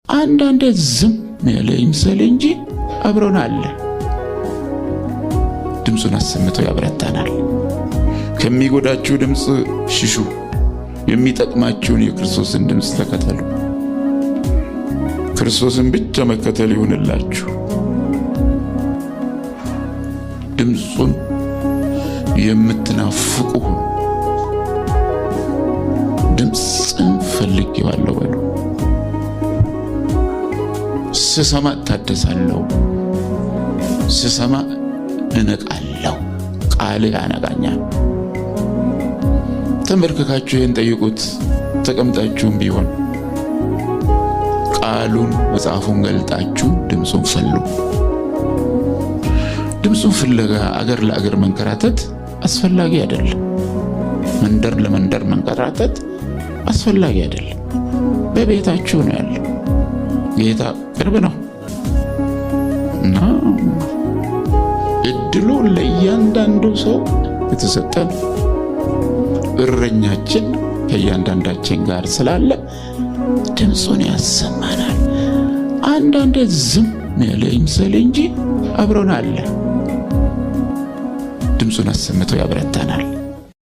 አንዳንዴ ዝም ያለ ይምሰል እንጂ አብሮን አለ። ድምፁን አሰምቶ ያበረታናል። ከሚጎዳችሁ ድምፅ ሽሹ፣ የሚጠቅማችሁን የክርስቶስን ድምፅ ተከተሉ። ክርስቶስን ብቻ መከተል ይሁንላችሁ። ድምፁን የምትናፍቁ ሁኑ። ድምፅን ፈልጌዋለሁ በሉ። ስሰማ እታደሳለሁ፣ ስሰማ እነቃለሁ። ቃል ያነቃኛል። ተንበርክካችሁ ይህን ጠይቁት። ተቀምጣችሁም ቢሆን ቃሉን መጽሐፉን ገልጣችሁ ድምፁን ፈልጉ። ድምፁን ፍለጋ አገር ለአገር መንከራተት አስፈላጊ አይደለም። መንደር ለመንደር መንከራተት አስፈላጊ አይደለም። በቤታችሁ ነው ያለው። ጌታ ቅርብ ነው እና እድሉ ለእያንዳንዱ ሰው የተሰጠ ነው። እረኛችን ከእያንዳንዳችን ጋር ስላለ ድምፁን ያሰማናል። አንዳንዴ ዝም ያለ ይምሰል እንጂ አብሮን አለ። ድምፁን አሰምቶ ያበረታናል።